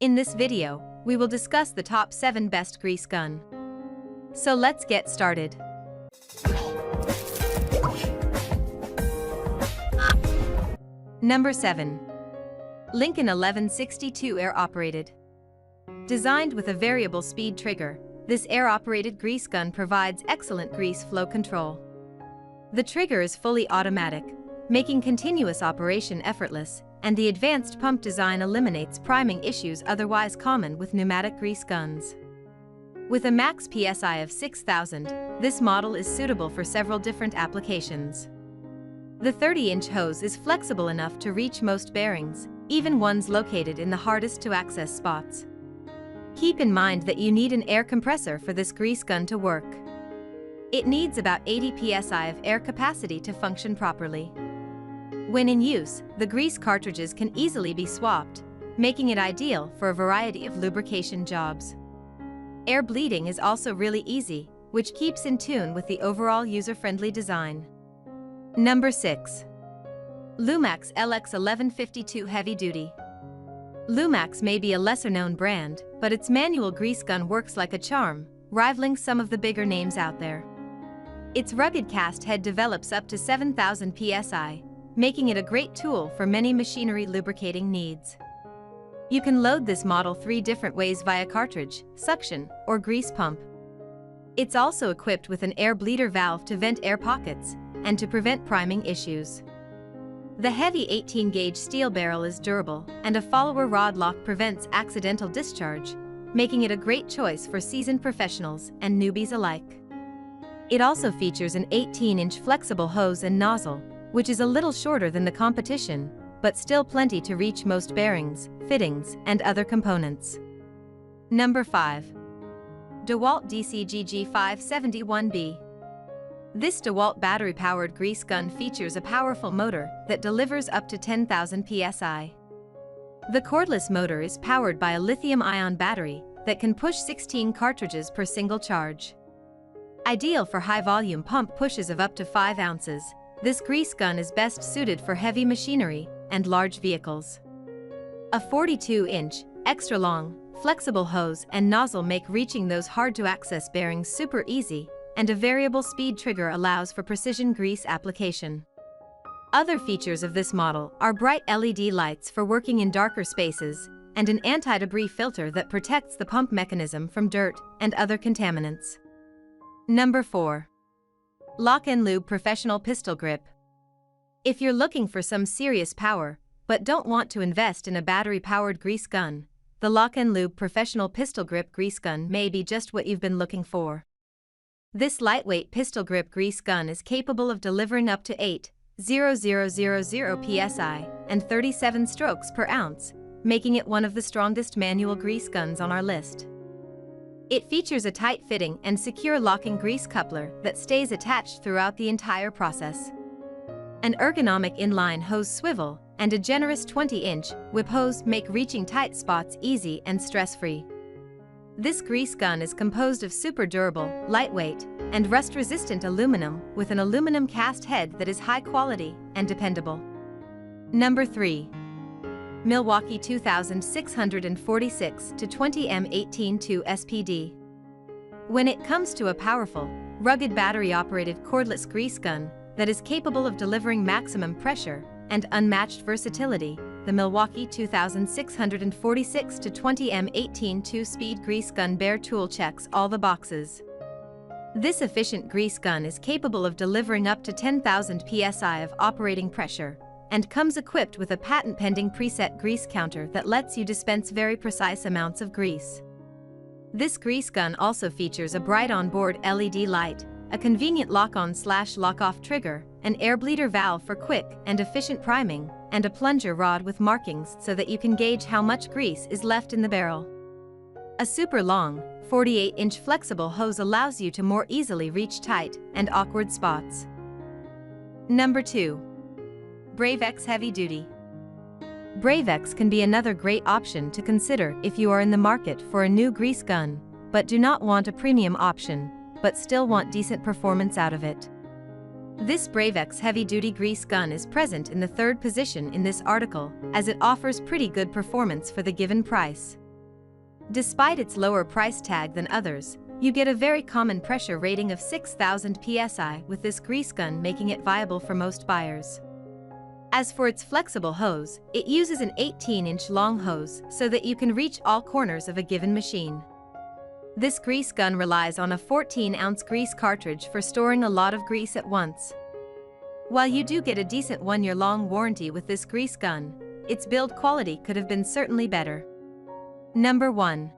In this video, we will discuss the top 7 best grease gun. So let's get started. Number 7. Lincoln 1162 Air-Operated. Designed with a variable speed trigger, this air-operated grease gun provides excellent grease flow control. The trigger is fully automatic, making continuous operation effortless, and the advanced pump design eliminates priming issues otherwise common with pneumatic grease guns. With a max PSI of 6,000, this model is suitable for several different applications. The 30-inch hose is flexible enough to reach most bearings, even ones located in the hardest-to-access spots. Keep in mind that you need an air compressor for this grease gun to work. It needs about 80 psi of air capacity to function properly. When in use, the grease cartridges can easily be swapped, making it ideal for a variety of lubrication jobs. Air bleeding is also really easy, which keeps in tune with the overall user-friendly design. Number 6. Lumax LX1152 Heavy Duty. Lumax may be a lesser-known brand, but its manual grease gun works like a charm, rivaling some of the bigger names out there. Its rugged cast head develops up to 7,000 psi, making it a great tool for many machinery lubricating needs. You can load this model 3 different ways via cartridge, suction, or grease pump. It's also equipped with an air bleeder valve to vent air pockets and to prevent priming issues. The heavy 18-gauge steel barrel is durable, and a follower rod lock prevents accidental discharge, making it a great choice for seasoned professionals and newbies alike. It also features an 18-inch flexible hose and nozzle, which is a little shorter than the competition, but still plenty to reach most bearings, fittings, and other components. Number 5. Dewalt DCG571B. This Dewalt battery-powered grease gun features a powerful motor that delivers up to 10,000 psi. The cordless motor is powered by a lithium-ion battery that can push 16 cartridges per single charge. Ideal for high-volume pump pushes of up to 5 ounces, this grease gun is best suited for heavy machinery and large vehicles. A 42-inch, extra-long, flexible hose and nozzle make reaching those hard-to-access bearings super easy, and a variable speed trigger allows for precision grease application. Other features of this model are bright LED lights for working in darker spaces, and an anti-debris filter that protects the pump mechanism from dirt and other contaminants. Number 4. Lock & Lube Professional Pistol Grip. If you're looking for some serious power, but don't want to invest in a battery-powered grease gun, the Lock & Lube Professional Pistol Grip grease gun may be just what you've been looking for. This lightweight pistol grip grease gun is capable of delivering up to 8,000 psi and 37 strokes per ounce, making it one of the strongest manual grease guns on our list. It features a tight-fitting and secure locking grease coupler that stays attached throughout the entire process. An ergonomic inline hose swivel and a generous 20-inch whip hose make reaching tight spots easy and stress-free. This grease gun is composed of super durable, lightweight, and rust-resistant aluminum with an aluminum cast head that is high quality and dependable. Number 3. Milwaukee 2646 to 20M182 SPD. When it comes to a powerful, rugged battery-operated cordless grease gun that is capable of delivering maximum pressure and unmatched versatility, the Milwaukee 2646 to 20M182 2-speed grease gun bare tool checks all the boxes. This efficient grease gun is capable of delivering up to 10,000 psi of operating pressure and comes equipped with a patent-pending preset grease counter that lets you dispense very precise amounts of grease. This grease gun also features a bright onboard LED light, a convenient lock-on/lock-off trigger, an air bleeder valve for quick and efficient priming, and a plunger rod with markings so that you can gauge how much grease is left in the barrel. A super long, 48-inch flexible hose allows you to more easily reach tight and awkward spots. Number 2. Bravex Heavy Duty. Bravex can be another great option to consider if you are in the market for a new grease gun, but do not want a premium option, but still want decent performance out of it. This Bravex heavy-duty grease gun is present in the 3rd position in this article, as it offers pretty good performance for the given price. Despite its lower price tag than others, you get a very common pressure rating of 6,000 psi with this grease gun, making it viable for most buyers. As for its flexible hose, it uses an 18-inch long hose so that you can reach all corners of a given machine. This grease gun relies on a 14-ounce grease cartridge for storing a lot of grease at once. While you do get a decent 1-year-long warranty with this grease gun, its build quality could have been certainly better. Number 1.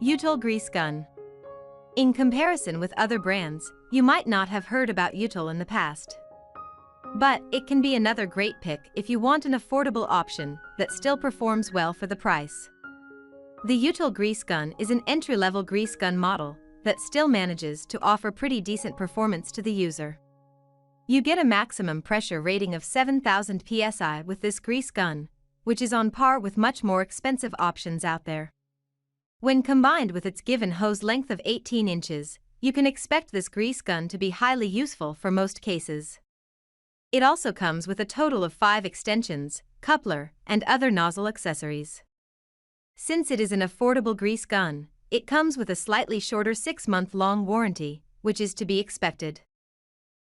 Util Grease Gun. In comparison with other brands, you might not have heard about Util in the past. But it can be another great pick if you want an affordable option that still performs well for the price. The Util Grease Gun is an entry-level grease gun model that still manages to offer pretty decent performance to the user. You get a maximum pressure rating of 7,000 psi with this grease gun, which is on par with much more expensive options out there. When combined with its given hose length of 18 inches, you can expect this grease gun to be highly useful for most cases. It also comes with a total of 5 extensions, coupler, and other nozzle accessories. Since it is an affordable grease gun, it comes with a slightly shorter 6-month-long warranty, which is to be expected.